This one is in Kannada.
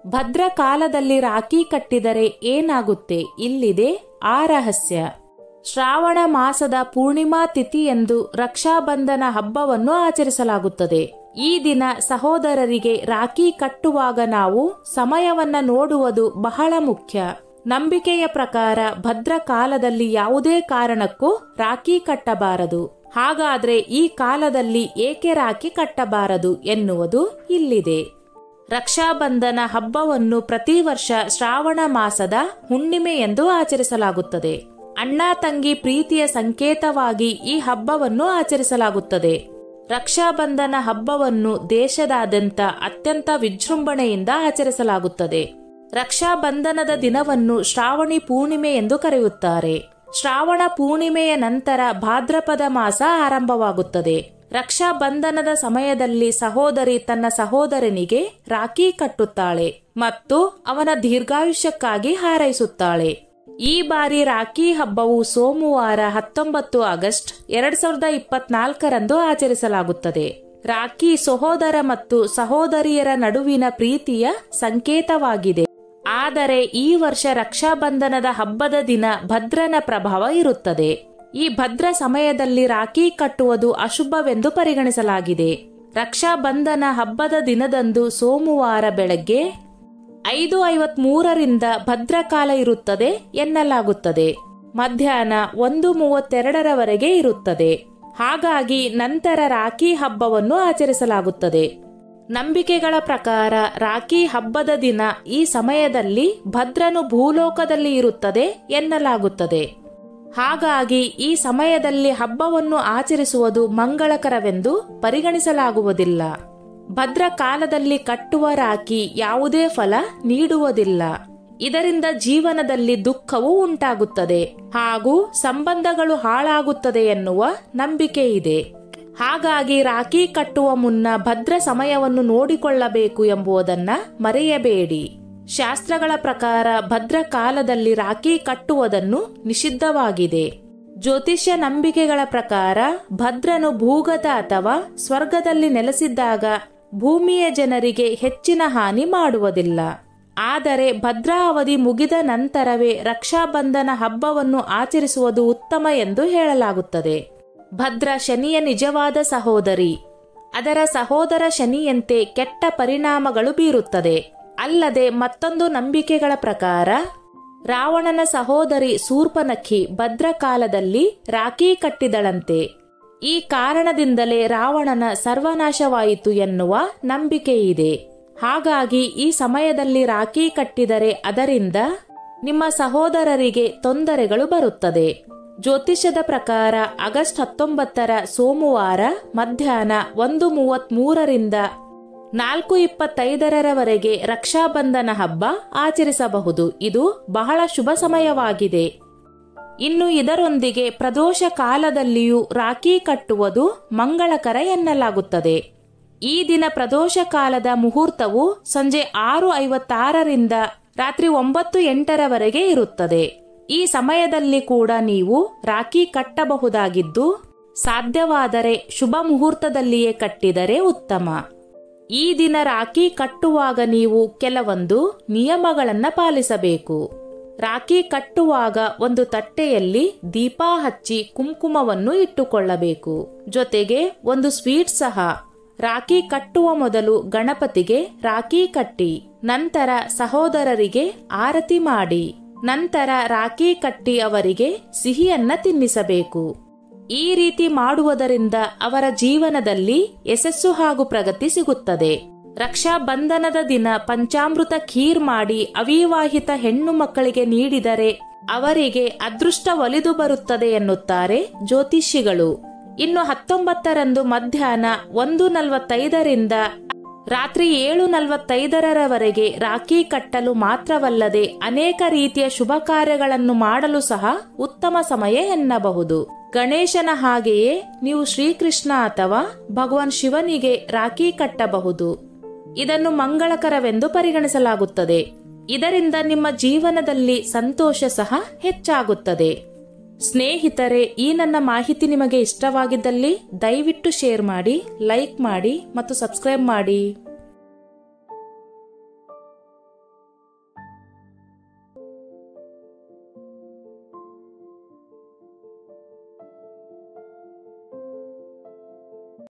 ಭದ್ರ ಕಾಲದಲ್ಲಿ ರಾಖಿ ಕಟ್ಟಿದರೆ ಏನಾಗುತ್ತೆ? ಇಲ್ಲಿದೆ ಆ ರಹಸ್ಯ. ಶ್ರಾವಣ ಮಾಸದ ಪೂರ್ಣಿಮಾ ತಿಥಿಯಂದು ರಕ್ಷಾಬಂಧನ ಹಬ್ಬವನ್ನು ಆಚರಿಸಲಾಗುತ್ತದೆ. ಈ ದಿನ ಸಹೋದರರಿಗೆ ರಾಖಿ ಕಟ್ಟುವಾಗ ನಾವು ಸಮಯವನ್ನ ನೋಡುವುದು ಬಹಳ ಮುಖ್ಯ. ನಂಬಿಕೆಯ ಪ್ರಕಾರ ಭದ್ರ ಕಾಲದಲ್ಲಿ ಯಾವುದೇ ಕಾರಣಕ್ಕೂ ರಾಖಿ ಕಟ್ಟಬಾರದು. ಹಾಗಾದ್ರೆ ಈ ಕಾಲದಲ್ಲಿ ಏಕೆ ರಾಖಿ ಕಟ್ಟಬಾರದು ಎನ್ನುವುದು ಇಲ್ಲಿದೆ. ರಕ್ಷಾಬಂಧನ ಹಬ್ಬವನ್ನು ಪ್ರತಿ ವರ್ಷ ಶ್ರಾವಣ ಮಾಸದ ಹುಣ್ಣಿಮೆ ಎಂದು ಆಚರಿಸಲಾಗುತ್ತದೆ. ಅಣ್ಣ ತಂಗಿ ಪ್ರೀತಿಯ ಸಂಕೇತವಾಗಿ ಈ ಹಬ್ಬವನ್ನು ಆಚರಿಸಲಾಗುತ್ತದೆ. ರಕ್ಷಾಬಂಧನ ಹಬ್ಬವನ್ನು ದೇಶದಾದ್ಯಂತ ಅತ್ಯಂತ ವಿಜೃಂಭಣೆಯಿಂದ ಆಚರಿಸಲಾಗುತ್ತದೆ. ರಕ್ಷಾಬಂಧನದ ದಿನವನ್ನು ಶ್ರಾವಣಿ ಪೂರ್ಣಿಮೆ ಎಂದು ಕರೆಯುತ್ತಾರೆ. ಶ್ರಾವಣ ಪೂರ್ಣಿಮೆಯ ನಂತರ ಭಾದ್ರಪದ ಮಾಸ ಆರಂಭವಾಗುತ್ತದೆ. ರಕ್ಷಾಬಂಧನದ ಸಮಯದಲ್ಲಿ ಸಹೋದರಿ ತನ್ನ ಸಹೋದರನಿಗೆ ರಾಖಿ ಕಟ್ಟುತ್ತಾಳೆ ಮತ್ತು ಅವನ ದೀರ್ಘಾಯುಷ್ಯಕ್ಕಾಗಿ ಹಾರೈಸುತ್ತಾಳೆ. ಈ ಬಾರಿ ರಾಖಿ ಹಬ್ಬವು ಸೋಮವಾರ 19 ಆಗಸ್ಟ್ 2024ರಂದು ಆಚರಿಸಲಾಗುತ್ತದೆ. ರಾಖಿ ಸಹೋದರ ಮತ್ತು ಸಹೋದರಿಯರ ನಡುವಿನ ಪ್ರೀತಿಯ ಸಂಕೇತವಾಗಿದೆ. ಆದರೆ ಈ ವರ್ಷ ರಕ್ಷಾಬಂಧನದ ಹಬ್ಬದ ದಿನ ಭದ್ರನ ಪ್ರಭಾವ ಇರುತ್ತದೆ. ಈ ಭದ್ರ ಸಮಯದಲ್ಲಿ ರಾಖಿ ಕಟ್ಟುವುದು ಅಶುಭವೆಂದು ಪರಿಗಣಿಸಲಾಗಿದೆ. ರಕ್ಷಾಬಂಧನ ಹಬ್ಬದ ದಿನದಂದು ಸೋಮವಾರ ಬೆಳಗ್ಗೆ 5:53ರಿಂದ ಭದ್ರಕಾಲ ಇರುತ್ತದೆ ಎನ್ನಲಾಗುತ್ತದೆ. ಮಧ್ಯಾಹ್ನ 1:32ರವರೆಗೆ ಇರುತ್ತದೆ. ಹಾಗಾಗಿ ನಂತರ ರಾಖಿ ಹಬ್ಬವನ್ನು ಆಚರಿಸಲಾಗುತ್ತದೆ. ನಂಬಿಕೆಗಳ ಪ್ರಕಾರ ರಾಖಿ ಹಬ್ಬದ ದಿನ ಈ ಸಮಯದಲ್ಲಿ ಭದ್ರನು ಭೂಲೋಕದಲ್ಲಿ ಇರುತ್ತದೆ ಎನ್ನಲಾಗುತ್ತದೆ. ಹಾಗಾಗಿ ಈ ಸಮಯದಲ್ಲಿ ಹಬ್ಬವನ್ನು ಆಚರಿಸುವುದು ಮಂಗಳಕರವೆಂದು ಪರಿಗಣಿಸಲಾಗುವುದಿಲ್ಲ. ಭದ್ರ ಕಾಲದಲ್ಲಿ ಕಟ್ಟುವ ರಾಖಿ ಯಾವುದೇ ಫಲ ನೀಡುವುದಿಲ್ಲ. ಇದರಿಂದ ಜೀವನದಲ್ಲಿ ದುಃಖವು ಉಂಟಾಗುತ್ತದೆ ಹಾಗೂ ಸಂಬಂಧಗಳು ಹಾಳಾಗುತ್ತದೆ ಎನ್ನುವ ನಂಬಿಕೆ ಇದೆ. ಹಾಗಾಗಿ ರಾಖಿ ಕಟ್ಟುವ ಮುನ್ನ ಭದ್ರ ಸಮಯವನ್ನು ನೋಡಿಕೊಳ್ಳಬೇಕು ಎಂಬುದನ್ನ ಮರೆಯಬೇಡಿ. ಶಾಸ್ತ್ರಗಳ ಪ್ರಕಾರ ಭದ್ರ ಕಾಲದಲ್ಲಿ ರಾಖಿ ಕಟ್ಟುವುದನ್ನು ನಿಷಿದ್ಧವಾಗಿದೆ. ಜ್ಯೋತಿಷ್ಯ ನಂಬಿಕೆಗಳ ಪ್ರಕಾರ ಭದ್ರನು ಭೂಗತ ಅಥವಾ ಸ್ವರ್ಗದಲ್ಲಿ ನೆಲೆಸಿದ್ದಾಗ ಭೂಮಿಯ ಜನರಿಗೆ ಹೆಚ್ಚಿನ ಹಾನಿ ಮಾಡುವುದಿಲ್ಲ. ಆದರೆ ಭದ್ರಾ ಅವಧಿ ಮುಗಿದ ನಂತರವೇ ರಕ್ಷಾಬಂಧನ ಹಬ್ಬವನ್ನು ಆಚರಿಸುವುದು ಉತ್ತಮ ಎಂದು ಹೇಳಲಾಗುತ್ತದೆ. ಭದ್ರ ಶನಿಯ ನಿಜವಾದ ಸಹೋದರಿ. ಅದರ ಸಹೋದರ ಶನಿಯಂತೆ ಕೆಟ್ಟ ಪರಿಣಾಮಗಳು ಬೀರುತ್ತದೆ. ಅಲ್ಲದೆ ಮತ್ತೊಂದು ನಂಬಿಕೆಗಳ ಪ್ರಕಾರ ರಾವಣನ ಸಹೋದರಿ ಶೂರ್ಪನಖಿ ಭದ್ರ ಕಾಲದಲ್ಲಿ ರಾಖಿ ಕಟ್ಟಿದಳಂತೆ. ಈ ಕಾರಣದಿಂದಲೇ ರಾವಣನ ಸರ್ವನಾಶವಾಯಿತು ಎನ್ನುವ ನಂಬಿಕೆ ಇದೆ. ಹಾಗಾಗಿ ಈ ಸಮಯದಲ್ಲಿ ರಾಖಿ ಕಟ್ಟಿದರೆ ಅದರಿಂದ ನಿಮ್ಮ ಸಹೋದರರಿಗೆ ತೊಂದರೆಗಳು ಬರುತ್ತದೆ. ಜ್ಯೋತಿಷ್ಯದ ಪ್ರಕಾರ ಆಗಸ್ಟ್ 19ರ ಸೋಮವಾರ ಮಧ್ಯಾಹ್ನ 1:33ರಿಂದ 4:25ರವರೆಗೆ ರಕ್ಷಾಬಂಧನ ಹಬ್ಬ ಆಚರಿಸಬಹುದು. ಇದು ಬಹಳ ಶುಭ ಸಮಯವಾಗಿದೆ. ಇನ್ನು ಇದರೊಂದಿಗೆ ಪ್ರದೋಷ ಕಾಲದಲ್ಲಿಯೂ ರಾಖಿ ಕಟ್ಟುವುದು ಮಂಗಳಕರ ಎನ್ನಲಾಗುತ್ತದೆ. ಈ ದಿನ ಪ್ರದೋಷ ಕಾಲದ ಮುಹೂರ್ತವು ಸಂಜೆ 6:56ರಿಂದ ರಾತ್ರಿ 9:08ರವರೆಗೆ ಇರುತ್ತದೆ. ಈ ಸಮಯದಲ್ಲಿ ಕೂಡ ನೀವು ರಾಖಿ ಕಟ್ಟಬಹುದಾಗಿದ್ದು, ಸಾಧ್ಯವಾದರೆ ಶುಭ ಮುಹೂರ್ತದಲ್ಲಿಯೇ ಕಟ್ಟಿದರೆ ಉತ್ತಮ. ಈ ದಿನ ರಾಖಿ ಕಟ್ಟುವಾಗ ನೀವು ಕೆಲವೊಂದು ನಿಯಮಗಳನ್ನು ಪಾಲಿಸಬೇಕು. ರಾಖಿ ಕಟ್ಟುವಾಗ ಒಂದು ತಟ್ಟೆಯಲ್ಲಿ ದೀಪ ಹಚ್ಚಿ ಕುಂಕುಮವನ್ನು ಇಟ್ಟುಕೊಳ್ಳಬೇಕು. ಜೊತೆಗೆ ಒಂದು ಸ್ವೀಟ್ ಸಹ. ರಾಖಿ ಕಟ್ಟುವ ಮೊದಲು ಗಣಪತಿಗೆ ರಾಖಿ ಕಟ್ಟಿ ನಂತರ ಸಹೋದರರಿಗೆ ಆರತಿ ಮಾಡಿ ನಂತರ ರಾಖಿ ಕಟ್ಟಿ ಅವರಿಗೆ ಸಿಹಿಯನ್ನ ತಿನ್ನಿಸಬೇಕು. ಈ ರೀತಿ ಮಾಡುವುದರಿಂದ ಅವರ ಜೀವನದಲ್ಲಿ ಯಶಸ್ಸು ಹಾಗೂ ಪ್ರಗತಿ ಸಿಗುತ್ತದೆ. ರಕ್ಷಾಬಂಧನದ ದಿನ ಪಂಚಾಮೃತ ಖೀರ್ ಮಾಡಿ ಅವಿವಾಹಿತ ಹೆಣ್ಣು ಮಕ್ಕಳಿಗೆ ನೀಡಿದರೆ ಅವರಿಗೆ ಅದೃಷ್ಟ ಒಲಿದು ಬರುತ್ತದೆ ಎನ್ನುತ್ತಾರೆ ಜ್ಯೋತಿಷಿಗಳು. ಇನ್ನು 19ರಂದು ಮಧ್ಯಾಹ್ನ 1:45ರಿಂದ ರಾತ್ರಿ 7:45ರವರೆಗೆ ರಾಖಿ ಕಟ್ಟಲು ಮಾತ್ರವಲ್ಲದೆ ಅನೇಕ ರೀತಿಯ ಶುಭ ಕಾರ್ಯಗಳನ್ನು ಮಾಡಲು ಸಹ ಉತ್ತಮ ಸಮಯ ಎನ್ನಬಹುದು. ಗಣೇಶನ ಹಾಗೆಯೇ ನೀವು ಶ್ರೀಕೃಷ್ಣ ಅಥವಾ ಭಗವಾನ್ ಶಿವನಿಗೆ ರಾಖಿ ಕಟ್ಟಬಹುದು. ಇದನ್ನು ಮಂಗಳಕರವೆಂದು ಪರಿಗಣಿಸಲಾಗುತ್ತದೆ. ಇದರಿಂದ ನಿಮ್ಮ ಜೀವನದಲ್ಲಿ ಸಂತೋಷ ಸಹ ಹೆಚ್ಚಾಗುತ್ತದೆ. ಸ್ನೇಹಿತರೆ, ಈ ನನ್ನ ಮಾಹಿತಿ ನಿಮಗೆ ಇಷ್ಟವಾಗಿದ್ದಲ್ಲಿ ದಯವಿಟ್ಟು ಶೇರ್ ಮಾಡಿ, ಲೈಕ್ ಮಾಡಿ ಮತ್ತು ಸಬ್ಸ್ಕ್ರೈಬ್ ಮಾಡಿ.